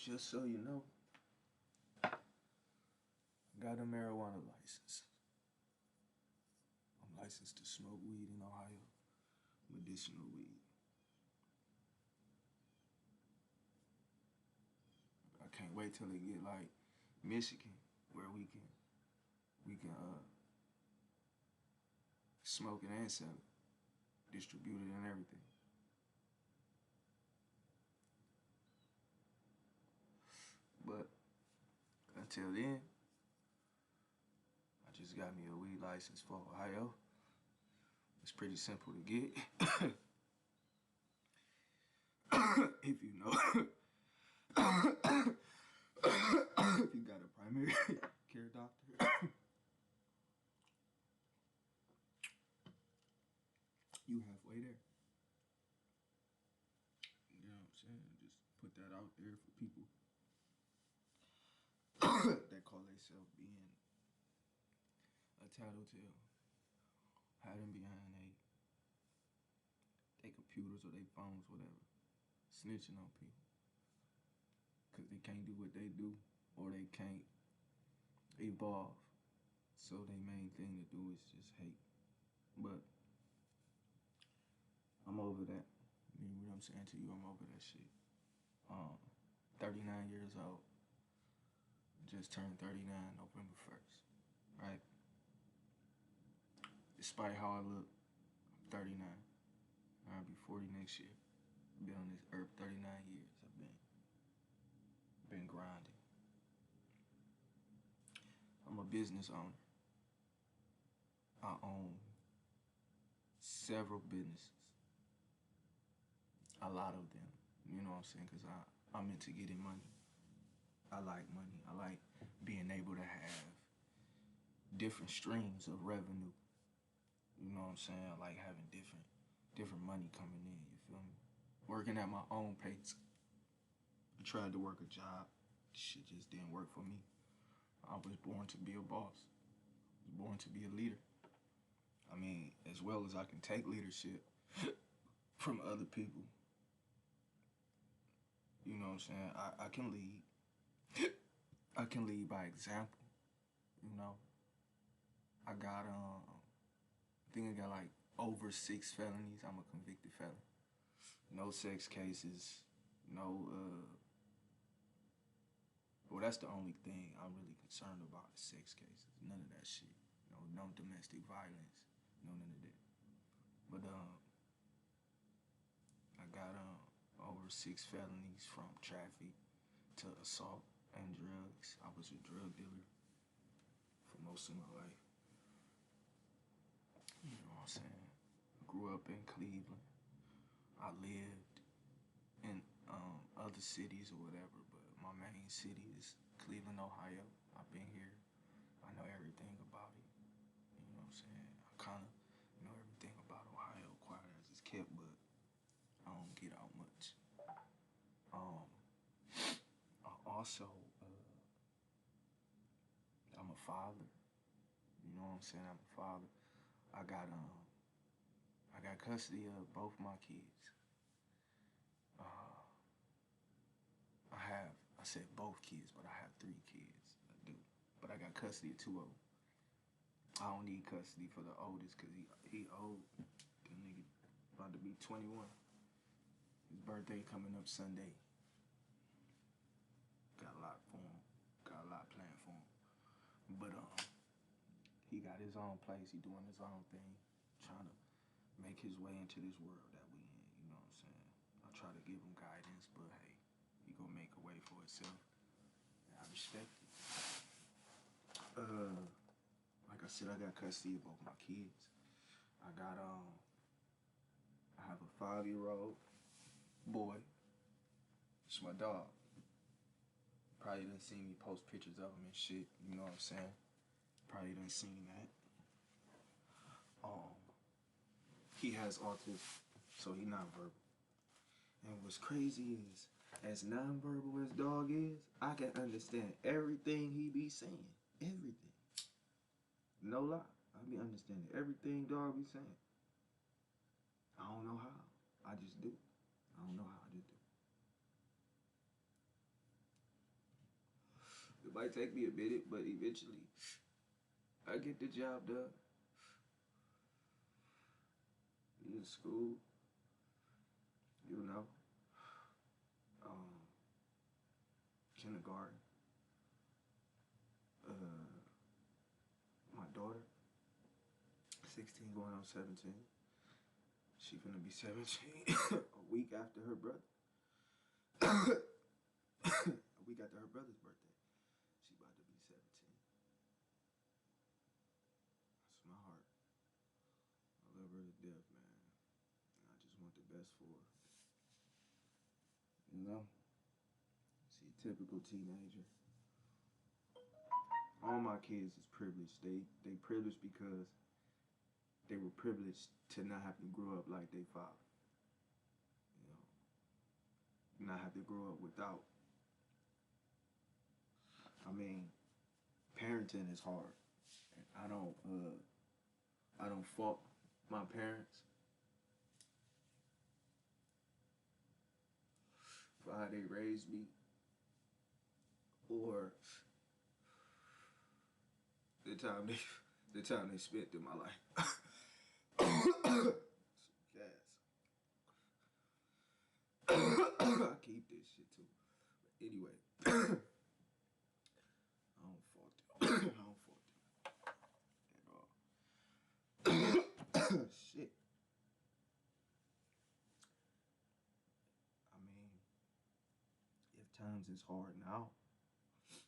Just so you know, I got a marijuana license. I'm licensed to smoke weed in Ohio, medicinal weed. I can't wait till they get like Michigan, where we can smoke it and sell it, distribute it and everything. But until then, I just got me a weed license for Ohio. It's pretty simple to get. If you know, if you got a primary care doctor. You halfway there. You know what I'm saying? Just put that out there for people that call themselves being a tattletale, hiding behind they computers or their phones, whatever, snitching on people. Because they can't do what they do, or they can't evolve. So their main thing to do is just hate. But I'm over that. You know what I'm saying to you? I'm over that shit. 39 years old. Just turned 39 November 1st. Right? Despite how I look, I'm 39. I'll be 40 next year. Been on this earth 39 years. I've been grinding. I'm a business owner. I own several businesses. A lot of them. You know what I'm saying? Because I'm into getting money. I like money. I like being able to have different streams of revenue. You know what I'm saying? I like having different money coming in, you feel me? Working at my own pace. I tried to work a job. Shit just didn't work for me. I was born to be a boss. I was born to be a leader. I mean, as well as I can take leadership from other people. You know what I'm saying? I can lead. I can lead by example. You know? I got, I think I got like over 6 felonies. I'm a convicted felon. No sex cases. No, well, that's the only thing I'm really concerned about is sex cases. None of that shit. No domestic violence. No, none of that. But, I got, over 6 felonies from traffic to assault and drugs. I was a drug dealer for most of my life. You know what I'm saying? I grew up in Cleveland. I lived in other cities or whatever, but my main city is Cleveland, Ohio. I've been here. I know everything about it. You know what I'm saying? I kind of know everything about Ohio, quiet as it's kept, but I don't get out much. I also, I'm a father. You know what I'm saying? I'm a father. I got custody of both my kids. I said both kids, but I have 3 kids. I do. But I got custody of 2 of them. I don't need custody for the oldest because he old. That nigga about to be 21. His birthday coming up Sunday. Got a lot for him. Got a lot planned for him. But he got his own place. He doing his own thing. Trying to make his way into this world that we in. You know what I'm saying? I try to give him guidance, but hey, he gonna make a way for himself. And I respect it. Like I said, I got custody of both my kids. I have a 5-year-old boy. It's my dog. Probably done seen me post pictures of him and shit. You know what I'm saying? Probably done seen that. He has autism, so he nonverbal. And what's crazy is, as nonverbal as dog is, I can understand everything he be saying. Everything. No lie. I be understanding everything dog be saying. I don't know how. I just do. I don't know how, I just do. Might take me a minute, but eventually I get the job done. In school, you know, um, kindergarten. My daughter, 16 going on 17. She finna be 17 a week after her brother. A week after her brother's birthday. She about to be 17. That's my heart. I love her to death, man. And I just want the best for her. You know? She a typical teenager. All my kids is privileged. They privileged because they were privileged to not have to grow up like their father. You know, not have to grow up without. I mean, parenting is hard. I don't fault my parents for how they raised me or the time they spent in my life. Gas. I keep this shit too. But anyway, I don't fault them. I don't fault them at all. Shit. I mean, if times is hard now,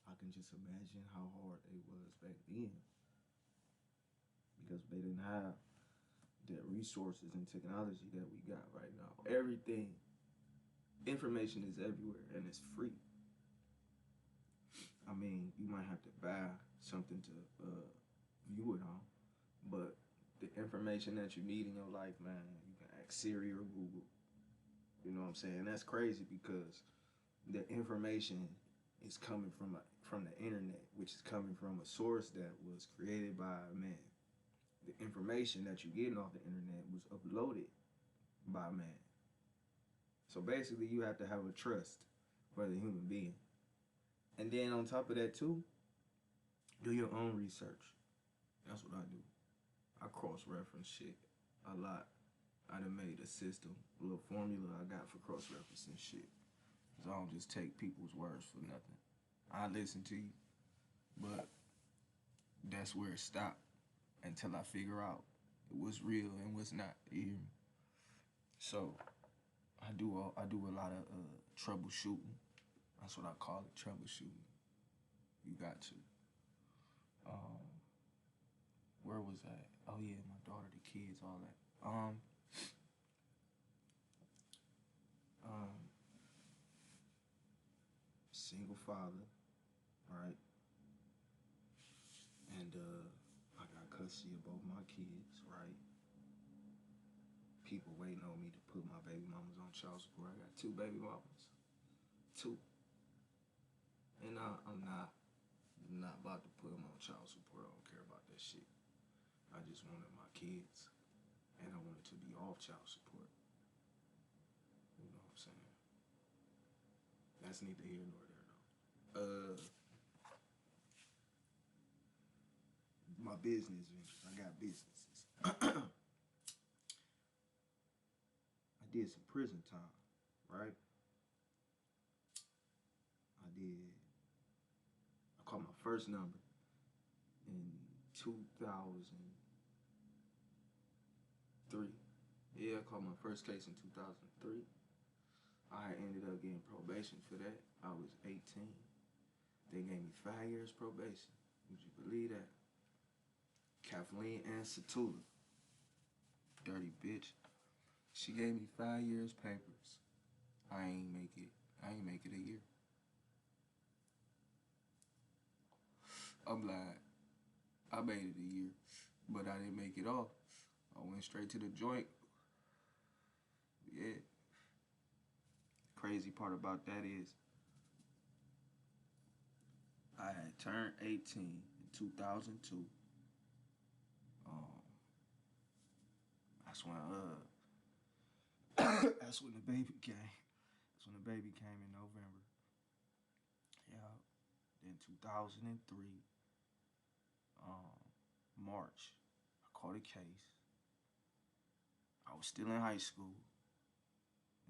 I can just imagine how hard it was back then. Because they didn't have the resources and technology that we got right now. Everything, information is everywhere and it's free. I mean, you might have to buy something to view it on, but the information that you need in your life, man, you can ask Siri or Google. You know what I'm saying? That's crazy because the information is coming from the internet, which is coming from a source that was created by a man. The information that you're getting off the internet was uploaded by man. So basically, you have to have a trust for the human being. And then on top of that too, do your own research. That's what I do. I cross-reference shit a lot. I done made a system, a little formula I got for cross-referencing shit. So I don't just take people's words for nothing. I listen to you, but that's where it stopped until I figure out what's real and what's not. You hear me? So I do a lot of troubleshooting. That's what I call it, troubleshooting. You got to. Where was I? Oh yeah, my daughter, the kids, all that. Single father, right? And I got custody of both my kids, right? People waiting on me to put my baby mamas on child support. I got 2 baby mamas. 2. And I'm not about to put them on child support. I don't care about that shit. I just wanted my kids. And I wanted to be off child support. You know what I'm saying? That's neither here nor there, though. My business ventures. I got businesses. I did some prison time, right? I called my first number in 2003. Yeah, I called my first case in 2003. I ended up getting probation for that. I was 18. They gave me 5 years probation. Would you believe that? Kathleen Ann Satula, dirty bitch. She gave me 5 years papers. I ain't make it a year. I'm lying. I made it a year, but I didn't make it off. I went straight to the joint. Yeah. Crazy part about that is I had turned 18 in 2002. That's when that's when the baby came. That's when the baby came in November. Yeah, in 2003, March. I caught a case. I was still in high school.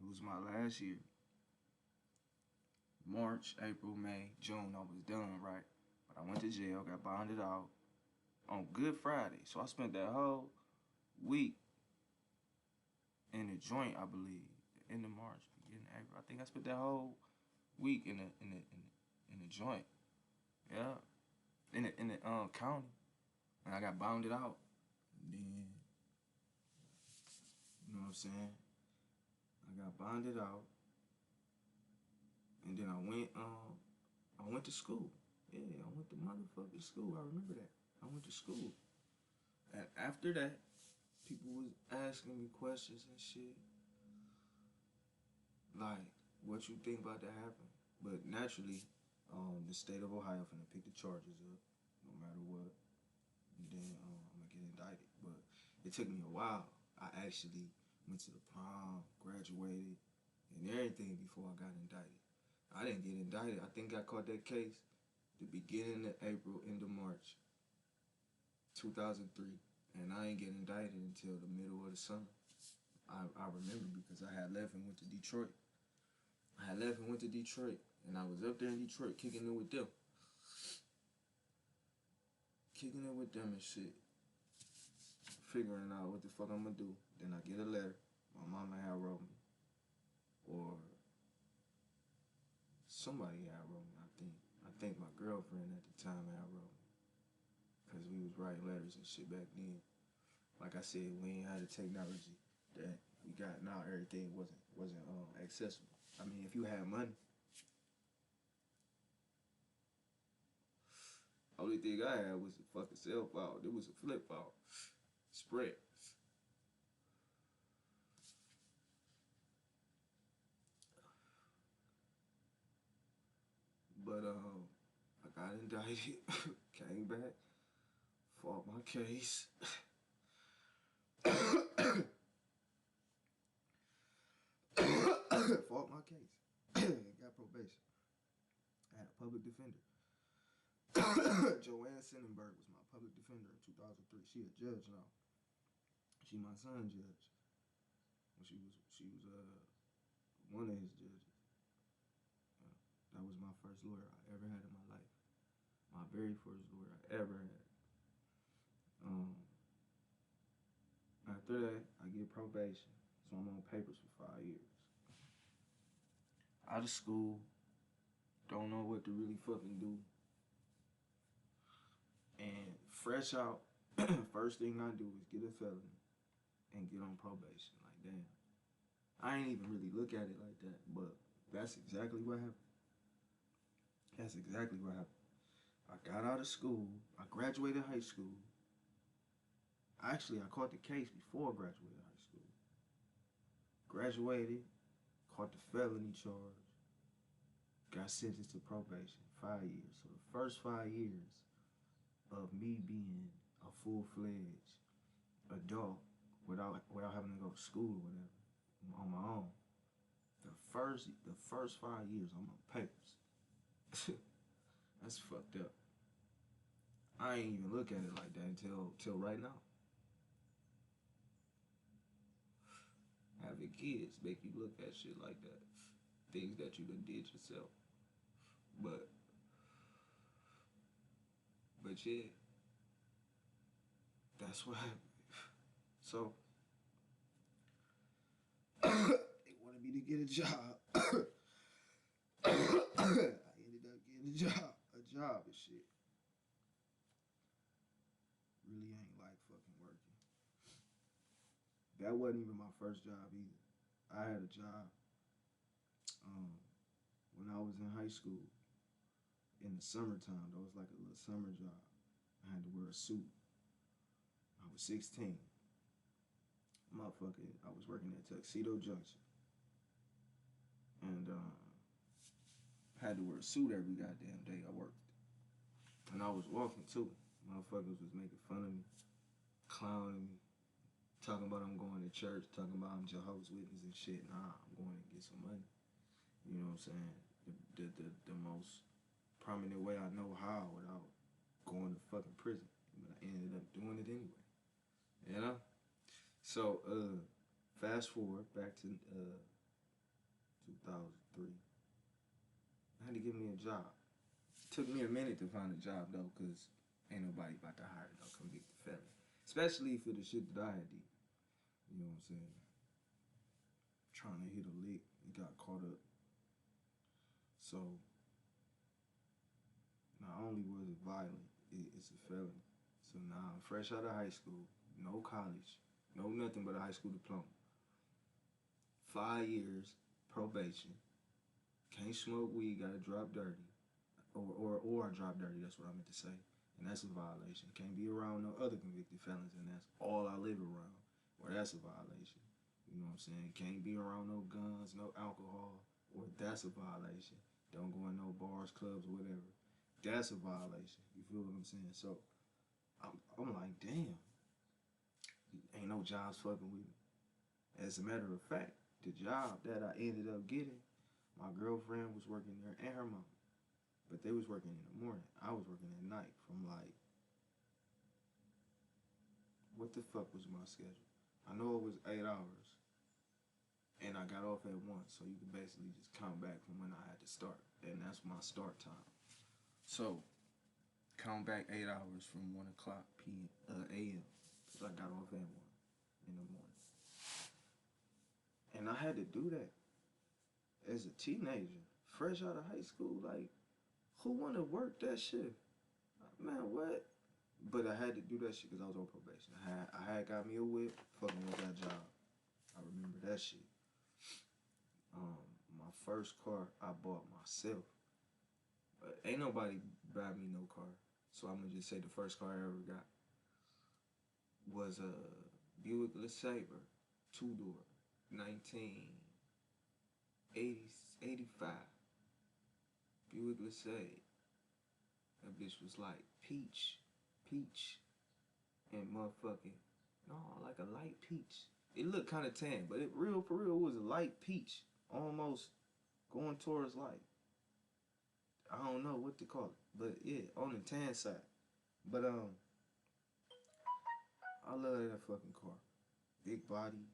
It was my last year. March, April, May, June, I was done, right? But I went to jail, got bonded out on Good Friday. So I spent that whole week in the joint, I believe, end of March, beginning of April. I think I spent that whole week in the joint. Yeah, in the county, and I got bonded out. And then you know what I'm saying? I got bonded out, and then I went to school. Yeah, I went to motherfucking school. I remember that. I went to school. And after that, people was asking me questions and shit. Like, what you think about that happening? But naturally, the state of Ohio finna pick the charges up, no matter what. And then I'm gonna get indicted. But it took me a while. I actually went to the prom, graduated, and everything before I got indicted. I didn't get indicted. I think I caught that case the beginning of April, end of March, 2003. And I ain't get indicted until the middle of the summer. I remember because I had left and went to Detroit. I had left and went to Detroit. And I was up there in Detroit kicking it with them. Kicking it with them and shit. Figuring out what the fuck I'm gonna do. Then I get a letter. My mama had wrote me. Or somebody had wrote me, I think. I think my girlfriend at the time had wrote me. Because we was writing letters and shit back then. Like I said, we ain't had the technology that we got now. Everything wasn't accessible. I mean, if you had money, only thing I had was a fucking cell phone. It was a flip phone. Sprint. But I got indicted, came back, fought my case. Fought my case. Got probation. I had a public defender. Joanne Sennenberg was my public defender in 2003. She a judge now. She my son judge. She was one of his judges. That was my first lawyer I ever had in my life. My very first lawyer I ever had. After that, I get probation. So I'm on papers for 5 years. Out of school, don't know what to really fucking do. And fresh out, first thing I do is get a felony and get on probation. Like, damn. I ain't even really look at it like that, but that's exactly what happened. That's exactly what happened. I got out of school. I graduated high school. Actually, I caught the case before I graduated high school. Graduated, caught the felony charge, got sentenced to probation, 5 years. So the first 5 years of me being a full-fledged adult without having to go to school or whatever, on my own. The first 5 years I'm on papers. That's fucked up. I ain't even look at it like that until right now. Having kids make you look at shit like that. Things that you done did yourself. But yeah, that's what happened. So they wanted me to get a job. I ended up getting a job and shit. Really ain't like fucking working. That wasn't even my first job either. I had a job when I was in high school in the summertime. That was like a little summer job. I had to wear a suit. I was 16. Motherfucker, I was working at Tuxedo Junction. And had to wear a suit every goddamn day I worked. And I was walking too. Motherfuckers was making fun of me, clowning me, talking about I'm going to church, talking about I'm Jehovah's Witness and shit. Nah, I'm going to get some money. You know what I'm saying? The most prominent way I know how without going to fucking prison. But I ended up doing it anyway. You know? So, fast forward back to 2003. I had to get me a job. Took me a minute to find a job though, cause ain't nobody about to hire no convicted felon, especially for the shit that I had did. You know what I'm saying? Trying to hit a lick and got caught up. So not only was it violent, it's a felony. So now I'm fresh out of high school, no college, no nothing but a high school diploma. 5 years probation. Can't smoke weed, gotta drop dirty. Or I drop dirty, that's what I meant to say. And that's a violation. Can't be around no other convicted felons, and that's all I live around. Or that's a violation. You know what I'm saying? Can't be around no guns, no alcohol, or that's a violation. Don't go in no bars, clubs, whatever. That's a violation. You feel what I'm saying? So I'm like, damn, ain't no jobs fucking with me. As a matter of fact, the job that I ended up getting, my girlfriend was working there and her mom. But they was working in the morning. I was working at night from like, what the fuck was my schedule? I know it was 8 hours. And I got off at 1. So you can basically just count back from when I had to start. And that's my start time. So, count back 8 hours from 1 o'clock a.m. Because I got off at 1 in the morning. And I had to do that as a teenager, fresh out of high school. Like, who want to work that shit? Man, what? But I had to do that shit because I was on probation. I had got me a whip, fucking with that job. I remember that shit. My first car I bought myself. But ain't nobody buy me no car. So I'm gonna just say the first car I ever got was a Buick LeSabre, 2-door, 1985. Buick LeSabre. That bitch was like peach, and motherfucking, no, like a light peach. It looked kind of tan, but it real for real was a light peach, almost going towards like, I don't know what to call it, but yeah, on the tan side. But I love that fucking car. Big body.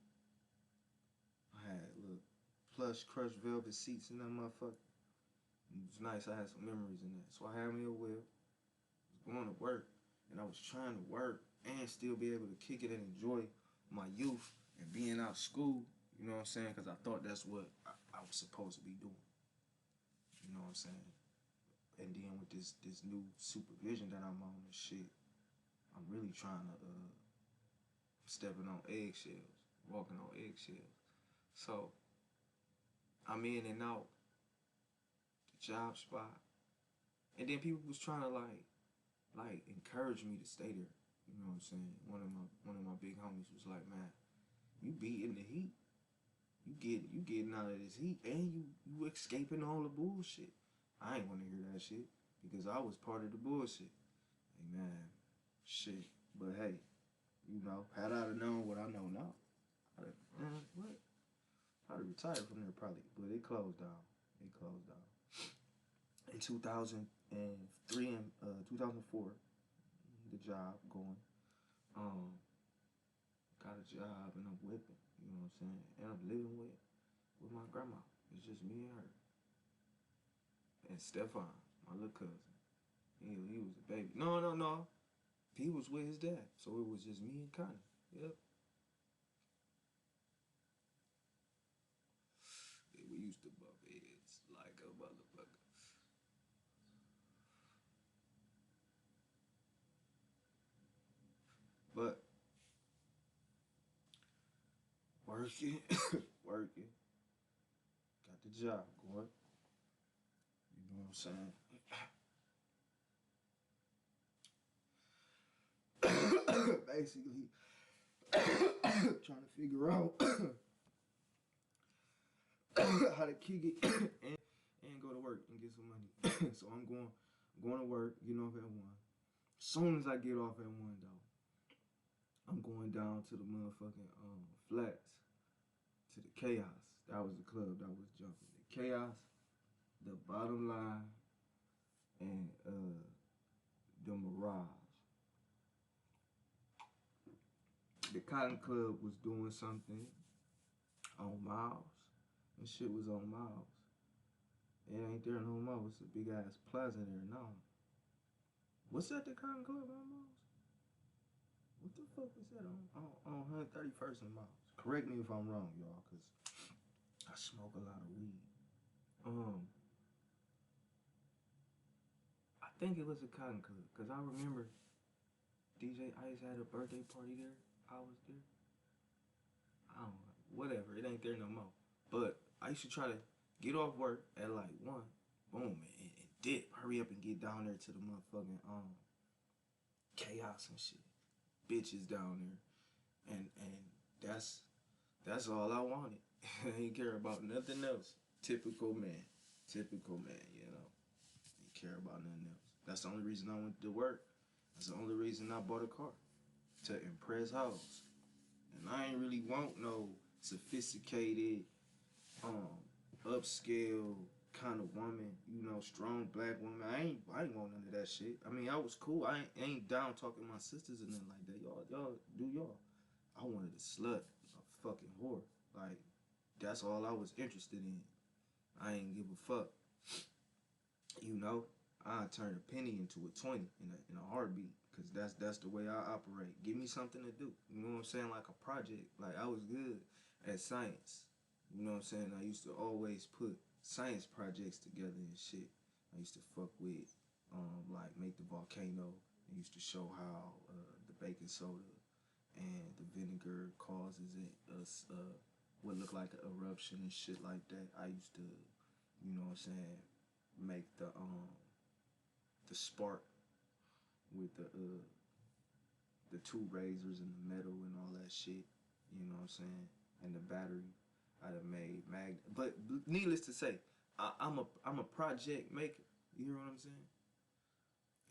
I had little plush crushed velvet seats in that motherfucker. It was nice. I had some memories in that. So I had me a whip. I was going to work, and I was trying to work and still be able to kick it and enjoy my youth and being out of school. You know what I'm saying? Because I thought that's what I was supposed to be doing. You know what I'm saying? And then with this new supervision that I'm on and shit, I'm really trying to stepping on eggshells, walking on eggshells. So I'm in and out the job spot, and then people was trying to like encourage me to stay there. You know what I'm saying? One of my big homies was like, man, you beating the heat. You getting out of this heat, and you escaping all the bullshit. I ain't want to hear that shit because I was part of the bullshit. Hey, man, shit. But hey, you know, had I known what I know now, I'd have retired from there probably. But it closed down. It closed down. In 2003 and 2004, the job going. Got a job and I'm whipping. You know what I'm saying? And I'm living with my grandma. It's just me and her. And Stefan, my little cousin. He was a baby. No. He was with his dad. So it was just me and Connie. Yep. We used to bump heads like a motherfucker. But working, working. Got the job going. You know what I'm saying? Basically, trying to figure out how to kick it and go to work and get some money. So I'm going to work, getting off at 1. As soon as I get off at 1 though, I'm going down to the motherfucking flats, to the Chaos. That was the club that was jumping. The Chaos, the Bottom Line, and the Mirage. The Cotton Club was doing something on Miles. And shit was on Miles. It ain't there no more. It's a big ass plaza there now. What's that, the Cotton Club on Miles? What the fuck was that on 131st and Miles? Correct me if I'm wrong, y'all, because I smoke a lot of weed. I think it was a Cotton Club, because I remember DJ Ice had a birthday party there. I was there. I don't know. Whatever. It ain't there no more. But I used to try to get off work at like 1. Boom, and dip. Hurry up and get down there to the motherfucking chaos and shit. Bitches down there. And that's all I wanted. I ain't care about nothing else. Typical man. Typical man, you know. Ain't care about nothing else. That's the only reason I went to work. That's the only reason I bought a car. To impress hoes. And I ain't really want no sophisticated, upscale kind of woman, you know, strong black woman. I ain't want none of that shit. I mean, I was cool. I ain't down talking to my sisters and nothing like that. Y'all do y'all. I wanted a slut, a fucking whore. Like, that's all I was interested in. I ain't give a fuck. You know, I turn a penny into a 20 in a heartbeat. Cause that's the way I operate. Give me something to do. You know what I'm saying? Like a project. Like I was good at science. You know what I'm saying? I used to always put science projects together and shit. I used to fuck with like make the volcano. I used to show how the baking soda and the vinegar causes it what look like an eruption and shit like that. I used to, you know what I'm saying, make the spark with the 2 razors and the metal and all that shit, you know what I'm saying, and the battery. I'd have made but needless to say, I'm a project maker. You hear what I'm saying?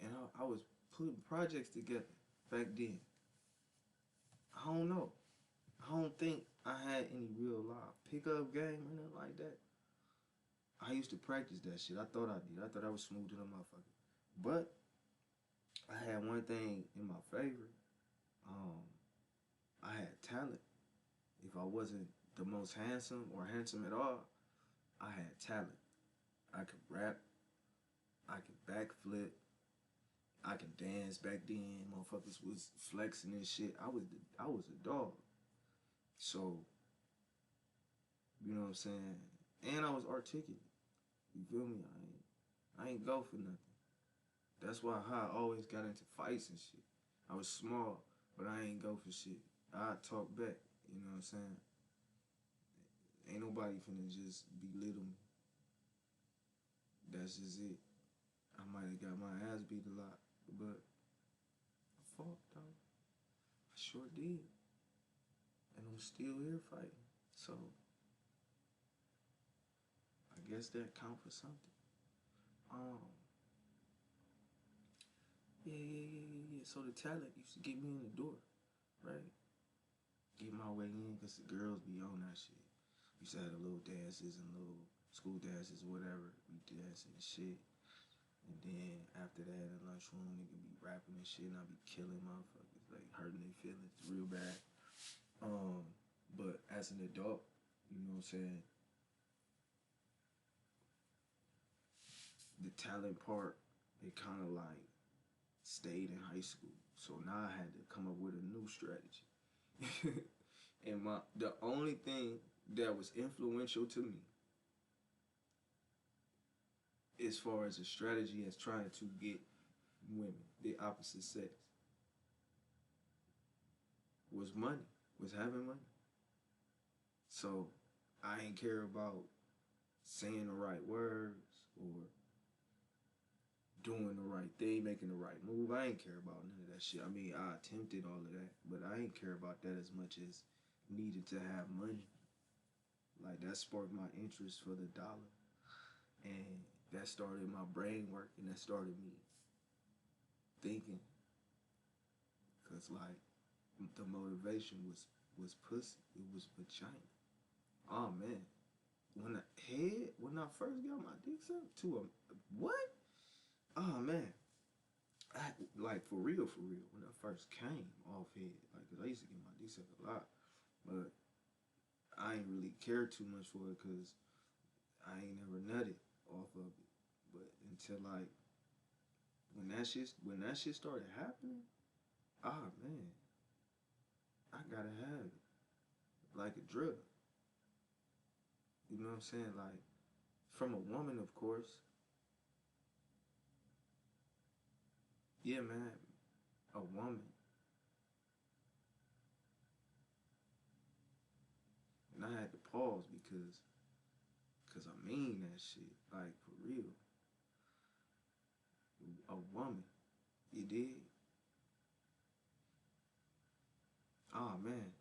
And I was putting projects together back then. I don't know. I don't think I had any real live pickup game or nothing like that. I used to practice that shit. I thought I did. I thought I was smooth to the motherfucker. But I had one thing in my favor. I had talent. If I wasn't the most handsome or handsome at all, I had talent. I could rap. I could backflip. I could dance back then. Motherfuckers was flexing and shit. I was a dog. So, you know what I'm saying? And I was articulate. You feel me? I ain't go for nothing. That's why I always got into fights and shit. I was small, but I ain't go for shit. I talk back, you know what I'm saying? Ain't nobody finna just belittle me. That's just it. I might have got my ass beat a lot, but I fought though. I sure did. And I'm still here fighting. So, I guess that count for something. Yeah. So the talent used to get me in the door, right? Get my way in, because the girls be on that shit. We used to have the little dances and little school dances or whatever. We dancing and shit. And then after that in lunchroom, nigga be rapping and shit, and I be killing motherfuckers, like hurting their feelings real bad. But as an adult, you know what I'm saying, the talent part, it kind of like stayed in high school. So now I had to come up with a new strategy. And the only thing that was influential to me as far as a strategy as trying to get women, the opposite sex, was money, was having money. So I ain't care about saying the right words or doing the right thing, making the right move. I ain't care about none of that shit. I mean, I attempted all of that, but I ain't care about that as much as needed to have money. Like, that sparked my interest for the dollar. And that started my brain work, and that started me thinking. Because, like, the motivation was pussy. It was vagina. Oh, man. When I first got my dick sucked to a, what? Oh man, like for real, when I first came off head, like 'cause I used to get my dick sucked a lot, but I ain't really cared too much for it because I ain't never nutted off of it. But until like when that shit started happening, ah man, I gotta have it like a drug. You know what I'm saying? Like from a woman, of course. Yeah, man, a woman. And I had to pause because I mean that shit, like for real. A woman, you did. Oh man,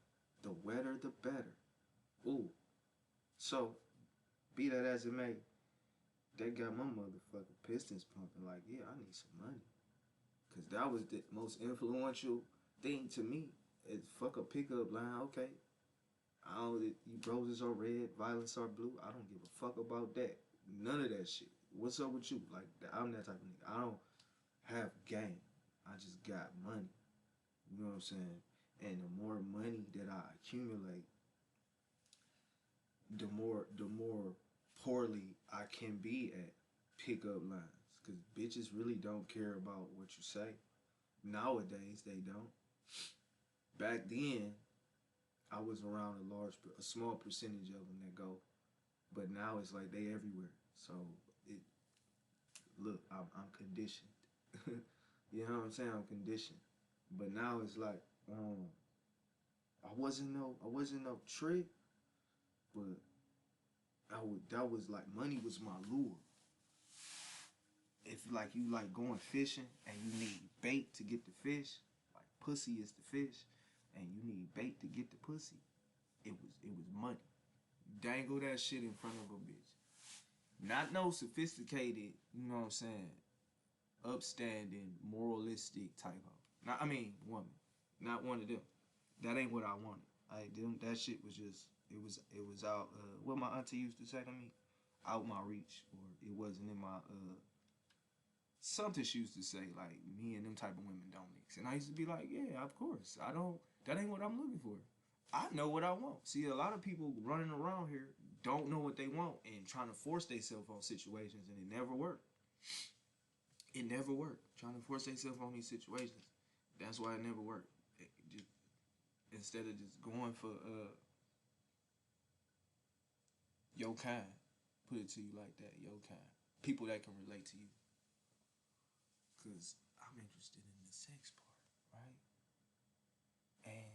the wetter the better. Ooh, so be that as it may, that got my motherfucking pistons pumping. Like, yeah, I need some money, cause that was the most influential thing to me. Is fuck a pickup line, okay? I don't. You roses are red, violets are blue. I don't give a fuck about that. None of that shit. What's up with you? Like, I'm that type of nigga. I don't have game. I just got money. You know what I'm saying? And the more money that I accumulate, the more poorly I can be at pickup lines. Cause bitches really don't care about what you say. Nowadays they don't. Back then I was around a small percentage of them that go, but now it's like they everywhere. So it look, I'm conditioned. You know what I'm saying? I'm conditioned. But now it's like, I wasn't no trick, but that was like money was my lure. If like you like going fishing and you need bait to get the fish, like pussy is the fish, and you need bait to get the pussy, it was money. Dangle that shit in front of a bitch. Not no sophisticated, you know what I'm saying, upstanding, moralistic type of. Not I mean woman. Not one of them. That ain't what I wanted. That shit was just it was out what my auntie used to say to me, out my reach, or it wasn't in my something she used to say, like me and them type of women don't mix. And I used to be like, yeah, of course. I don't that ain't what I'm looking for. I know what I want. See, a lot of people running around here don't know what they want and trying to force themselves on situations, and it never worked. It never worked. Trying to force themselves on these situations. That's why it never worked. Just, instead of just going for your kind, put it to you like that, your kind. People that can relate to you. Cause I'm interested in the sex part, right? And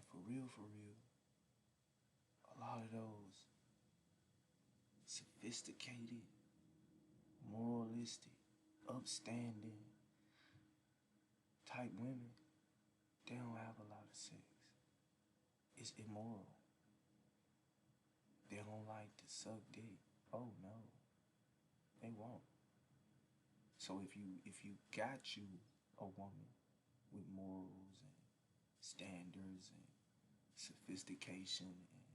for real, a lot of those sophisticated, moralistic, upstanding type women, they don't have a lot of sex. It's immoral. They don't like to suck dick. Oh no, they won't. So if you got you a woman with morals and standards and sophistication and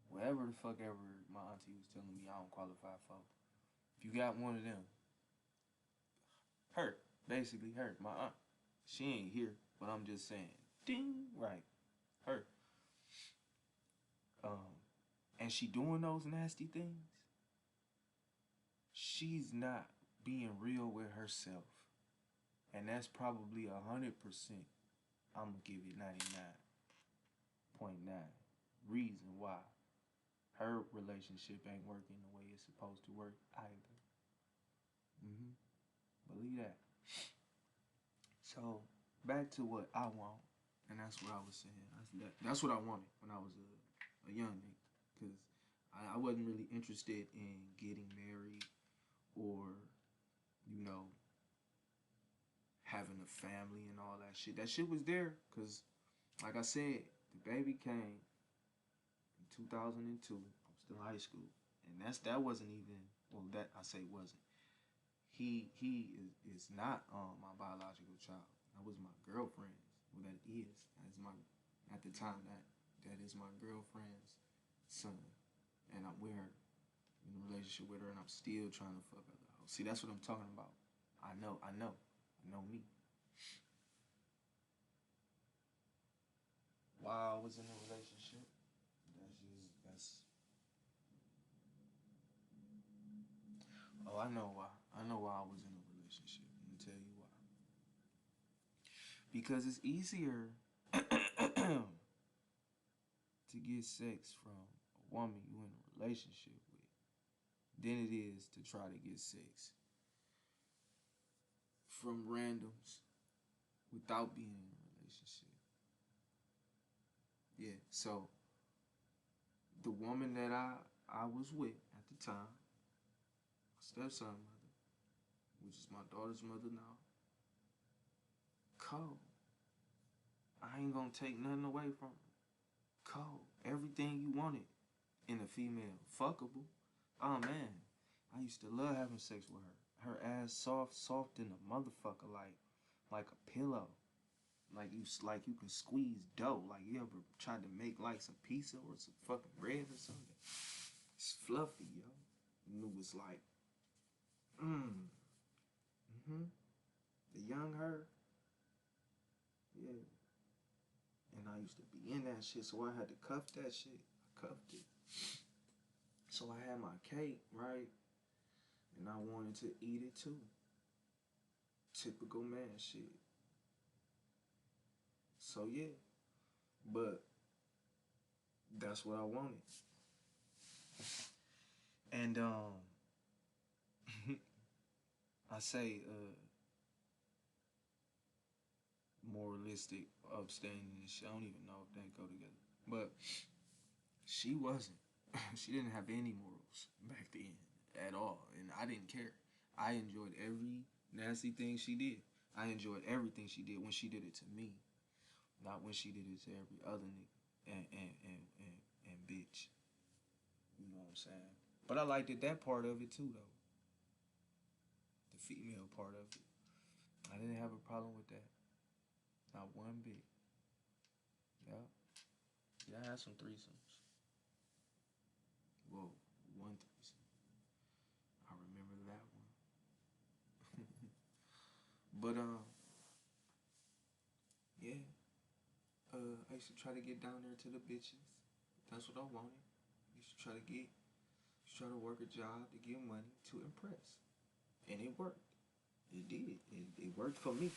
whatever the fuck ever my auntie was telling me I don't qualify for. If you got one of them, her, basically her, my aunt. She ain't here, but I'm just saying, ding, right, her. Um, and she doing those nasty things. She's not being real with herself, and that's probably 100%. I'm gonna give it 99.9 reason why her relationship ain't working the way it's supposed to work either. Mm-hmm. Believe that. So back to what I want, and that's what I was saying. That's what I wanted when I was a young nigga, because I wasn't really interested in getting married or you know having a family and all that shit. That shit was there, because like I said, the baby came in 2002. I was still in high school, and that wasn't even well. That I say wasn't. He is not my biological child. That was my girlfriend's. Well, that is. That is my at the time that is my girlfriend's son, and I'm with her. in a relationship with her, and I'm still trying to fuck other hoes. See, that's what I'm talking about. I know me. While I was in a relationship, that's. Oh, I know why. I know why I was in a relationship. Let me tell you why. Because it's easier to get sex from a woman you in a relationship with than it is to try to get sex from randoms without being in a relationship. Yeah. So the woman that I was with at the time, my stepson mother, which is my daughter's mother now, cold. I ain't gonna take nothing away from her. Cold. Everything you wanted in a female. Fuckable. Oh man. I used to love having sex with her. Her ass soft in a motherfucker, like a pillow. Like you can squeeze dough. Like you ever tried to make like some pizza or some fucking bread or something? It's fluffy, yo. And it was like, mm-hmm. The young her, yeah. And I used to be in that shit, so I had to cuff that shit. I cuffed it. So I had my cake, right? And I wanted to eat it too. Typical man shit. So yeah. But that's what I wanted. And I say moralistic, upstanding and shit. I don't even know if they go together. But she wasn't. She didn't have any morals back then at all. And I didn't care. I enjoyed every nasty thing she did. I enjoyed everything she did when she did it to me. Not when she did it to every other nigga and bitch. You know what I'm saying? But I liked it, that part of it too though. The female part of it. I didn't have a problem with that. Not one bit. Yeah. Yeah, I had some threesomes. Whoa, one threesome. I remember that one. But yeah. I used to try to get down there to the bitches. That's what I wanted. I used to try to work a job to get money to impress. And it worked. It did. It worked for me.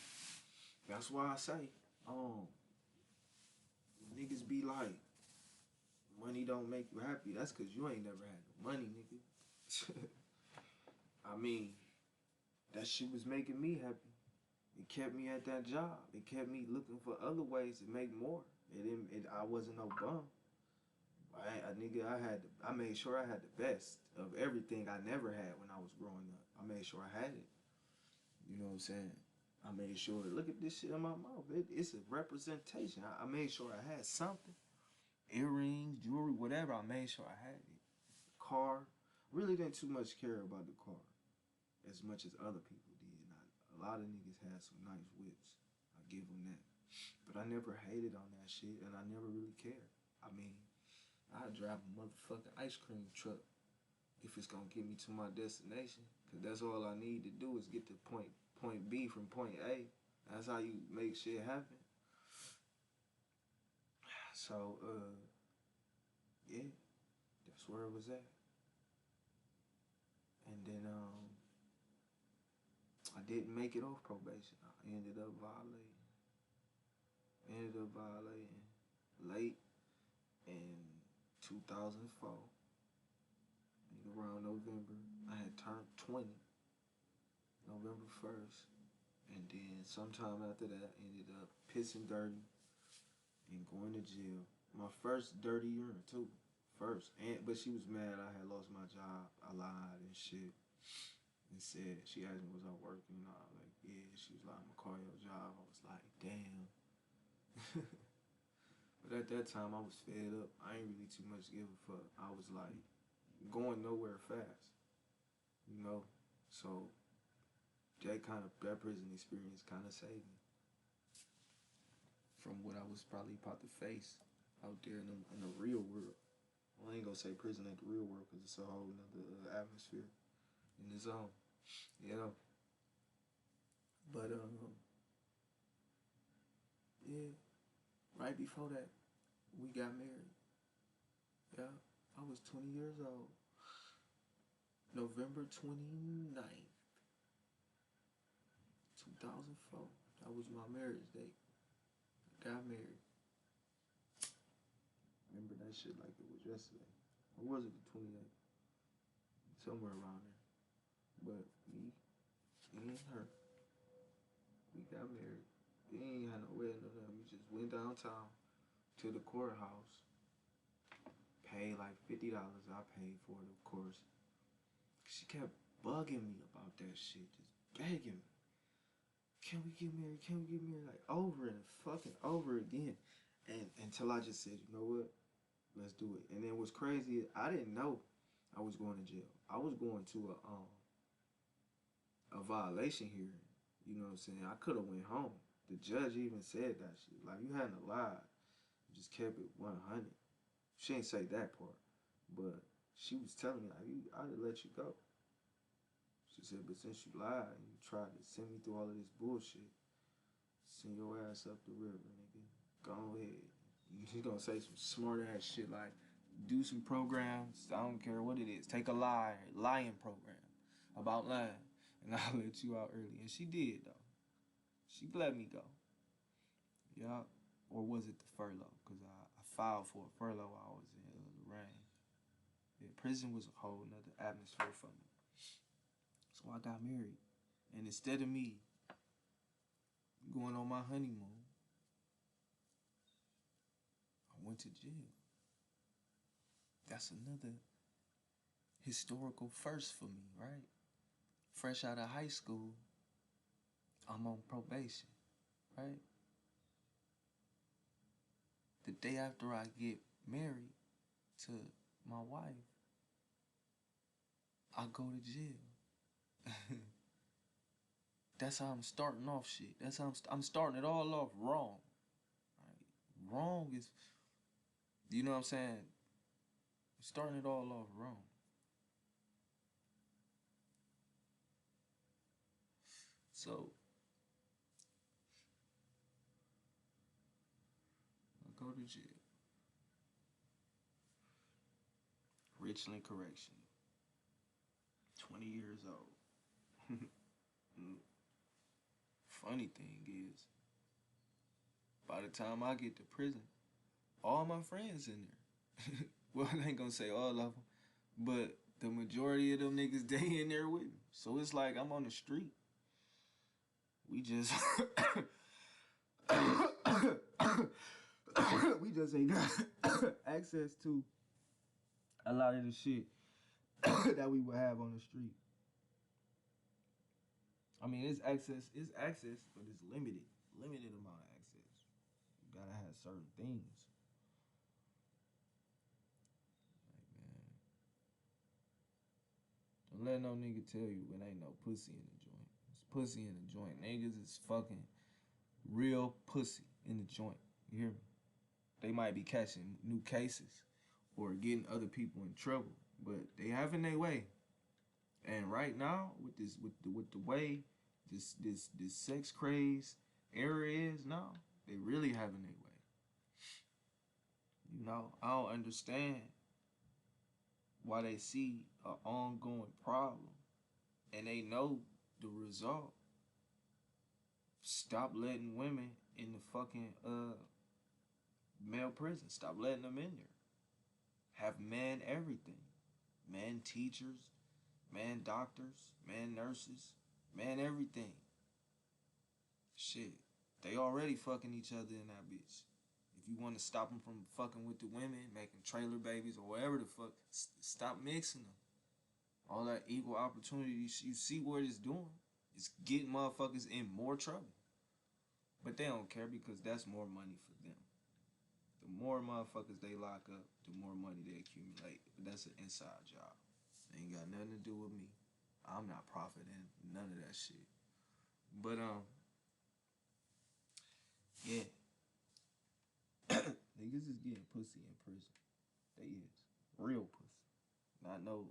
That's why I say, um, niggas be like, money don't make you happy. That's cause you ain't never had no money, nigga. I mean, that shit was making me happy. It kept me at that job. It kept me looking for other ways to make more. I wasn't no bum. I made sure I had the best of everything I never had when I was growing up. I made sure I had it. You know what I'm saying? I made sure, look at this shit in my mouth. It's a representation. I made sure I had something. Earrings, jewelry, whatever. I made sure I had it. Car. Really didn't too much care about the car as much as other people did. A lot of niggas had some nice whips. I give them that. But I never hated on that shit, and I never really cared. I mean, I'd drive a motherfucking ice cream truck if it's gonna get me to my destination. Cause that's all I need to do is get to point B from point A. That's how you make shit happen. So, yeah, that's where it was at. And then, I didn't make it off probation. I ended up violating. Late in 2004. Around November. I had turned 20. November 1st. And then sometime after that, I ended up pissing dirty and going to jail. My first dirty urine too. First. But she was mad I had lost my job. I lied and shit. And said, she asked me, was I working? And I was like, yeah. She was like, I'm gonna call your job. I was like, damn. But at that time, I was fed up. I ain't really too much give a fuck. I was like, going nowhere fast. You know? So, that prison experience kind of saved me from what I was probably about to face out there in the real world Well, I ain't gonna say prison ain't the real world because it's a whole nother atmosphere in its own, you know. But yeah, right before that, we got married. Yeah, I was 20 years old. November 29th, 2004. That was my marriage date. I got married. Remember that shit like it was yesterday. Or was it the 28th? Somewhere around there. But me and her, we got married. We ain't had no wedding or nothing. We just went downtown to the courthouse. Paid like $50. I paid for it, of course. She kept bugging me about that shit, just begging me. Can we get married? Can we get married? Like over and fucking over again. And until I just said, you know what? Let's do it. And then what's crazy, I didn't know I was going to jail. I was going to a violation hearing. You know what I'm saying? I could have went home. The judge even said that shit. Like you hadn't lied. You just kept it 100. She ain't say that part, but she was telling me like, I'd let you go. She said, but since you lied and you tried to send me through all of this bullshit, send your ass up the river, nigga. Go ahead. She's gonna say some smart ass shit like, do some programs. I don't care what it is. Take a lying program about lying, and I'll let you out early. And she did though. She let me go. Yeah. Or was it the furlough? Cause I filed for a furlough while I was in Lorraine. Yeah, prison was a whole nother atmosphere for me. So I got married. And instead of me going on my honeymoon, I went to jail. That's another historical first for me, right? Fresh out of high school, I'm on probation, right? The day after I get married to my wife, I go to jail. That's how I'm starting off shit. That's how I'm starting it all off wrong. Right? Wrong is, you know what I'm saying? I'm starting it all off wrong. So I go to jail. Richland Correction. 20 years old. Funny thing is, by the time I get to prison, all my friends in there. Well, I ain't gonna say all of them, but the majority of them niggas, they in there with me. So it's like I'm on the street. We just we just ain't got access to a lot of the shit that we would have on the street. I mean, it's access, but it's limited amount of access. You gotta have certain things. Like, man, don't let no nigga tell you it ain't no pussy in the joint. It's pussy in the joint. Niggas is fucking real pussy in the joint. You hear me? They might be catching new cases or getting other people in trouble, but they having their way. And right now, with the way this sex craze era is now, they really having their way. You know, I don't understand why they see an ongoing problem and they know the result. Stop letting women in the fucking male prison. Stop letting them in there. Have men everything. Men teachers, man doctors, man nurses, man everything. Shit. They already fucking each other in that bitch. If you want to stop them from fucking with the women, making trailer babies or whatever the fuck, stop mixing them. All that equal opportunity, you see what it's doing. It's getting motherfuckers in more trouble. But they don't care because that's more money for them. The more motherfuckers they lock up, the more money they accumulate. But that's an inside job. It ain't got nothing to do with me. I'm not profiting none of that shit. But yeah. Niggas is getting pussy in prison. They is. Real pussy. Not no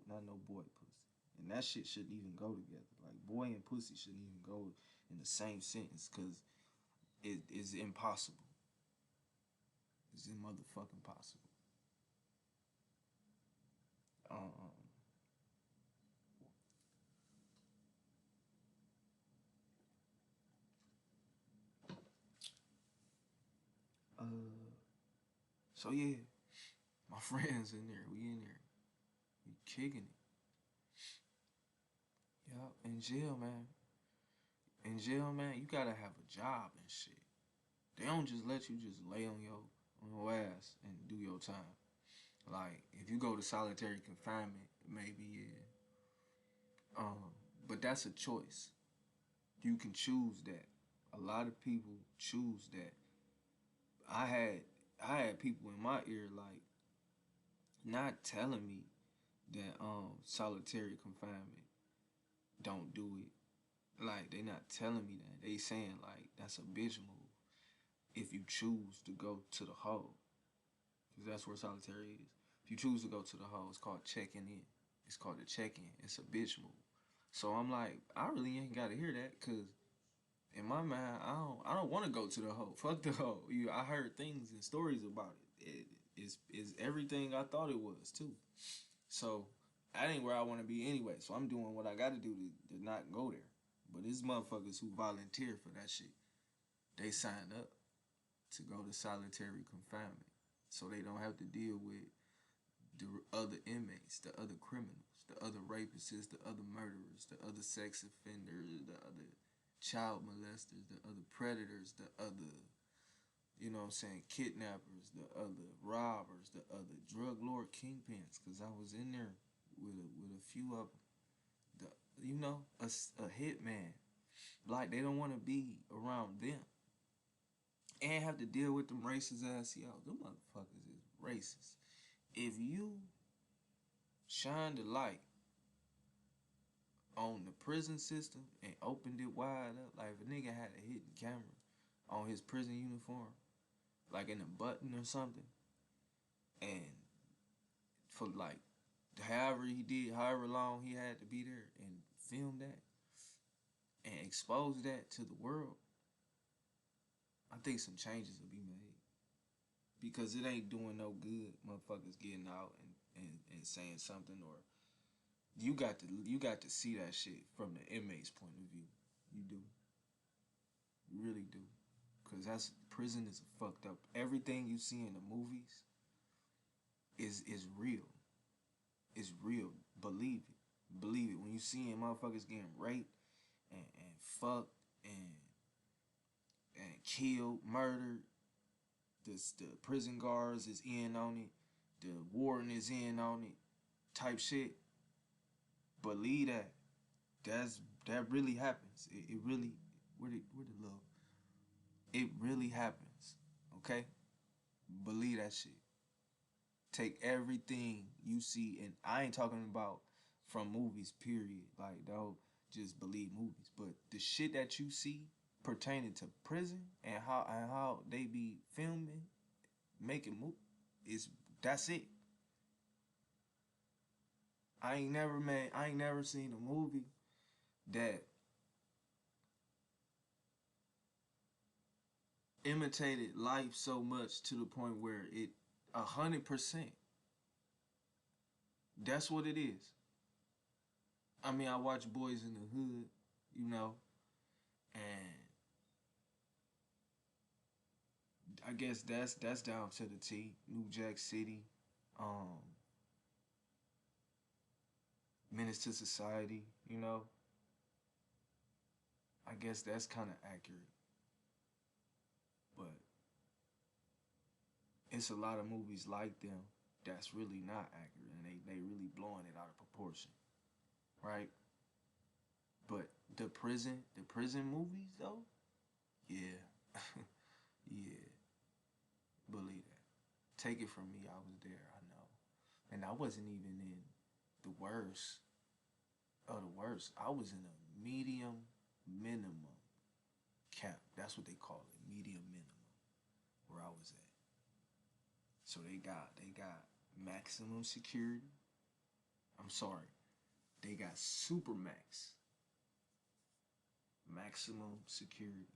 boy pussy. And that shit shouldn't even go together. Like boy and pussy shouldn't even go in the same sentence because it is impossible. It's motherfucking possible. Um, uh, so yeah, my friends in there. We in there. We kicking it. Yeah, in jail, man. In jail, man, you gotta have a job and shit. They don't just let you just lay on your ass and do your time. Like if you go to solitary confinement, maybe yeah. But that's a choice. You can choose that. A lot of people choose that. I had I had people in my ear like not telling me that solitary confinement don't do it. Like they not telling me that. They saying like that's a bitch move if you choose to go to the hole. Because that's where solitary is. If you choose to go to the hole, it's called checking in. It's called a check-in. It's a bitch move. So I'm like, I really ain't gotta hear that because in my mind, I don't want to go to the hole. Fuck the hole. I heard things and stories about it. It is everything I thought it was too. So that ain't where I want to be anyway. So I'm doing what I got to do to not go there. But these motherfuckers who volunteer for that shit, they sign up to go to solitary confinement, so they don't have to deal with the other inmates, the other criminals, the other rapists, the other murderers, the other sex offenders, the other child molesters, the other predators, the other, what I'm saying, kidnappers, the other robbers, the other drug lord kingpins. Cause I was in there with a few of them. A hitman. Like they don't want to be around them and have to deal with them racist ass y'all. Them motherfuckers is racist. If you shine the light on the prison system and opened it wide up, like if a nigga had a hidden camera on his prison uniform, like in a button or something, and for like however he did, however long he had to be there and film that and expose that to the world, I think some changes will be made. Because it ain't doing no good, motherfuckers getting out and saying something, or you got to see that shit from the inmate's point of view. You do. You really do. Cause that's prison is fucked up. Everything you see in the movies is real. It's real. Believe it. Believe it. When you see motherfuckers getting raped and fucked and killed, murdered, the prison guards is in on it, the warden is in on it, type shit. Believe that. That really happens. It really where the love? It really happens. Okay? Believe that shit. Take everything you see, and I ain't talking about from movies, period. Like, don't just believe movies. But the shit that you see pertaining to prison and how they be filming, making movies, is that's it. I ain't never seen a movie that imitated life so much to the point where 100%. That's what it is. I mean, I watch Boys in the Hood, you know, and I guess that's down to the T. New Jack City, um, Menace to Society, you know. I guess that's kind of accurate, but it's a lot of movies like them that's really not accurate, and they really blowing it out of proportion, right? But the prison movies though, yeah, yeah, believe that. Take it from me, I was there, I know, and I wasn't even in the worst of the worst. I was in a medium minimum camp. That's what they call it, medium minimum, where I was at. So they got maximum security. I'm sorry, they got super max, maximum security.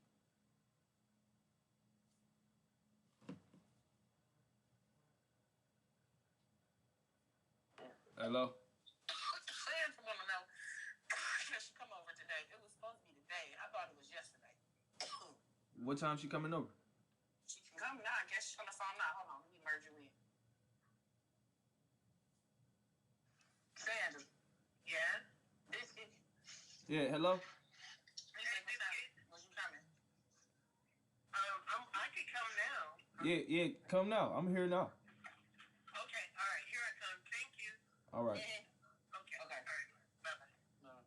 Hello. Fans want to know. Can she come over today? It was supposed to be today. I thought it was yesterday. What time she coming over? She can come now. I guess she's on the phone now. Hold on. Let me merge you in. Sandra. Yeah? Biscuit. Yeah. Hello. Was you coming? I could come now. Yeah. Yeah. Come now. I'm here now. Okay. All right. Here I come. Thank you. All right. Okay. Okay. All right. Bye-bye. Bye.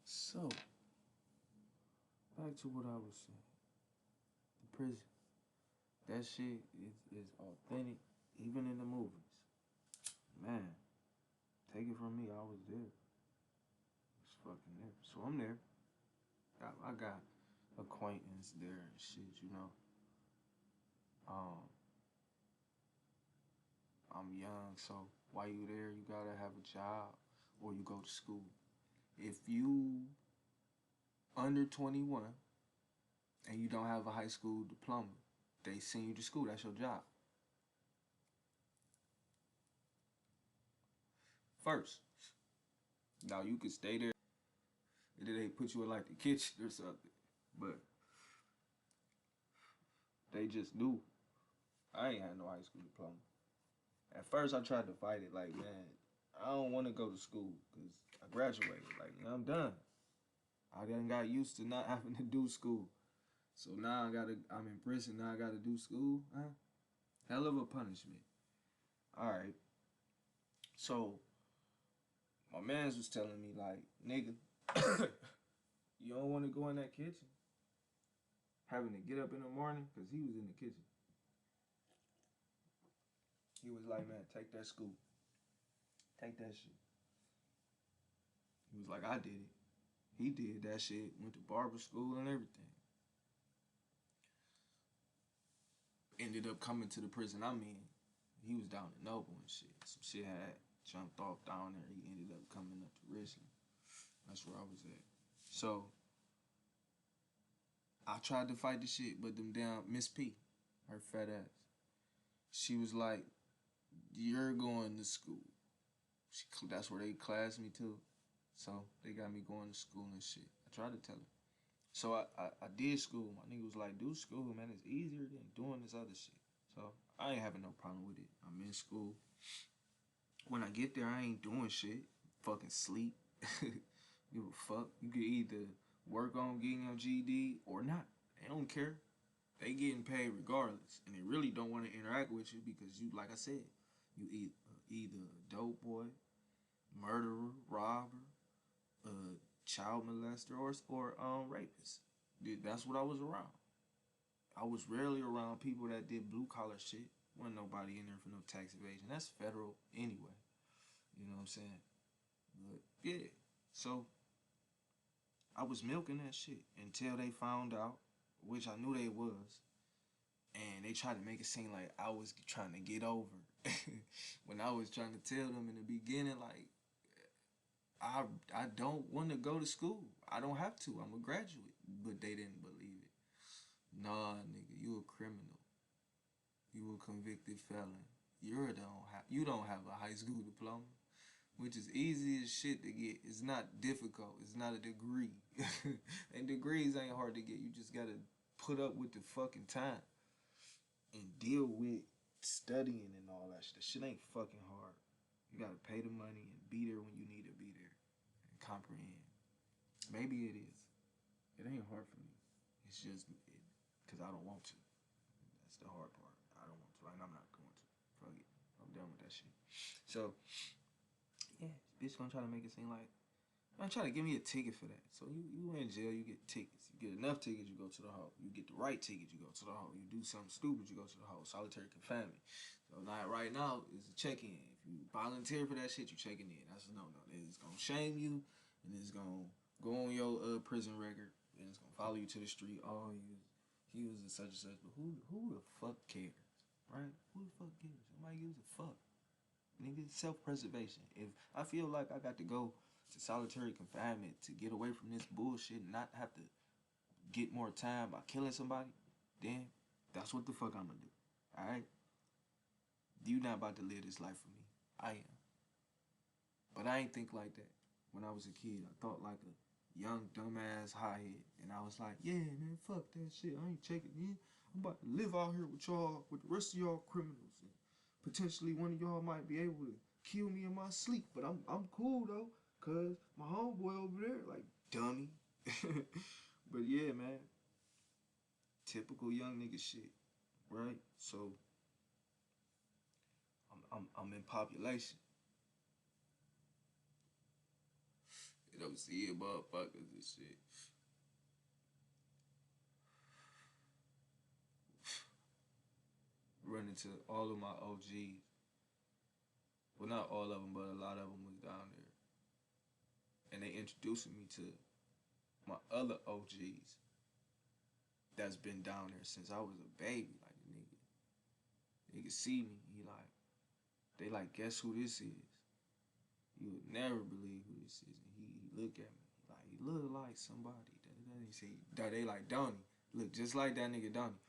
So back to what I was saying. The prison. That shit is authentic, even in the movies. Man, take it from me, I was there. It's fucking there. So I'm there. I got acquaintance there and shit, you know. Um, I'm young, so while you there, you gotta have a job or you go to school. If you under 21 and you don't have a high school diploma, they send you to school. That's your job. First, now you could stay there, and then they put you in like the kitchen or something. But they just knew I ain't had no high school diploma. At first, I tried to fight it, like, man, I don't want to go to school because I graduated. Like, I'm done. I done got used to not having to do school. So now I'm in prison. Now I gotta do school. Huh? Hell of a punishment. All right. So my man's was telling me like, nigga, you don't want to go in that kitchen. Having to get up in the morning because he was in the kitchen. He was like, man, take that school. Take that shit. He was like, I did it. He did that shit. Went to barber school and everything. Ended up coming to the prison I'm in. He was down in Noble and shit. Some shit had jumped off down there. He ended up coming up to Richland. That's where I was at. So I tried to fight the shit, but them down Miss P, her fat ass. She was like, "You're going to school." That's where they classed me to. So they got me going to school and shit. I tried to tell her. So I did school. My nigga was like, do school, man. It's easier than doing this other shit. So I ain't having no problem with it. I'm in school. When I get there, I ain't doing shit. Fucking sleep. Give a fuck. You can either work on getting your GD or not. They don't care. They getting paid regardless. And they really don't want to interact with you because you, like I said, you either a dope boy, murderer, robber, child molester, or rapist. That's what I was around. I was rarely around people that did blue collar shit. Wasn't nobody in there for no tax evasion. That's federal anyway. You know what I'm saying? But yeah. So I was milking that shit until they found out, which I knew they was. And they tried to make it seem like I was trying to get over. When I was trying to tell them in the beginning, like, I don't want to go to school. I don't have to. I'm a graduate. But they didn't believe it. Nah, nigga, you a criminal. You a convicted felon. You don't have a high school diploma, which is easy as shit to get. It's not difficult. It's not a degree. And degrees ain't hard to get. You just gotta put up with the fucking time and deal with studying and all that shit. The shit ain't fucking hard. You gotta pay the money and be there when you need to be there and comprehend. Maybe it is. It ain't hard for me. It's just because I don't want to. That's the hard part. I don't want to, and I'm not going to. Fuck it. I'm done with that that shit. So yeah, bitch gonna try to make it seem like man try to give me a ticket for that. So you in jail, you get tickets. You get enough tickets, you go to the hole. You get the right ticket, you go to the hole. You do something stupid, you go to the hole. Solitary confinement. So now right now is a check-in. If you volunteer for that shit, you checking in. That's a no. It's gonna shame you, and it's gonna go on your prison record, and it's gonna follow you to the street. Oh, he was a such and such. But who the fuck cares, right? Who the fuck cares? Nobody gives a fuck. Nigga, self-preservation. If I feel like I got to go to solitary confinement to get away from this bullshit and not have to get more time by killing somebody, then that's what the fuck I'm gonna do. Alright? You not about to live this life for me. I am. But I ain't think like that. When I was a kid, I thought like a young, dumbass hothead. And I was like, yeah, man, fuck that shit. I ain't checking in. I'm about to live out here with y'all, with the rest of y'all criminals. And potentially one of y'all might be able to kill me in my sleep. But I'm cool, though. Cause my homeboy over there, like, dummy. But yeah, man. Typical young nigga shit. Right? So I'm in population. You know, see motherfuckers and shit. Run into all of my OGs. Well, not all of them, but a lot of them was down there. And they introducing me to my other OGs that's been down there since I was a baby. Like, nigga see me. They like, guess who this is? You would never believe who this is. And he look at me. Like, he look like somebody. He say, they like Donnie. Look just like that nigga Donnie.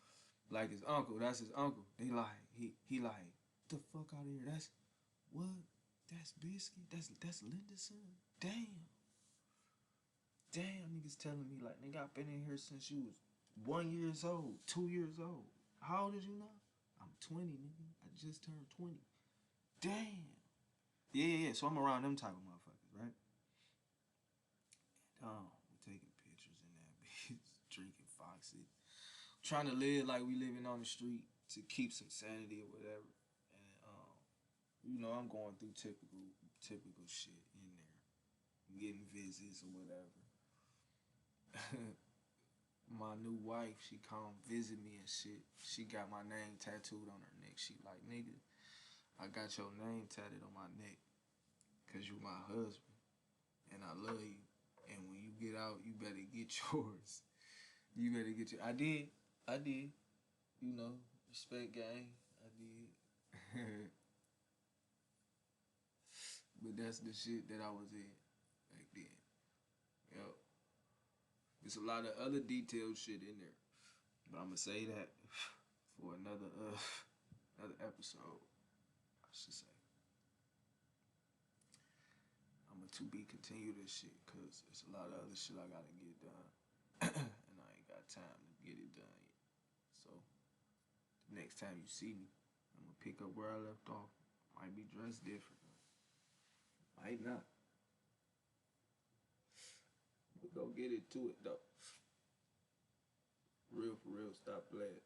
Like his uncle. That's his uncle. They like, he like, the fuck out of here. That's, what? That's Biscuit? That's Linda's son? Damn. Damn, niggas telling me, like, nigga, I've been in here since you was 1 year old, 2 years old. How old is you now? I'm 20, nigga. I just turned 20. Damn. Yeah. So I'm around them type of motherfuckers, right? And we're taking pictures in that bitch, drinking foxes, trying to live like we living on the street to keep some sanity or whatever. And you know, I'm going through typical shit in there, getting visits or whatever. My new wife, she come visit me and shit. She got my name tattooed on her neck. She like, nigga, I got your name tatted on my neck because you my husband and I love you. And when you get out, you better get yours. You better get your... I did. You know, respect gang. I did. But that's the shit that I was in back then. Yo. There's a lot of other detailed shit in there. But I'm gonna say that for another episode, I should say. I'm gonna to be continue this shit because there's a lot of other shit I gotta get done. And I ain't got time to get it done yet. So the next time you see me, I'm gonna pick up where I left off. Might be dressed different. Might not. But go get it to it though. Real for real, stop playing.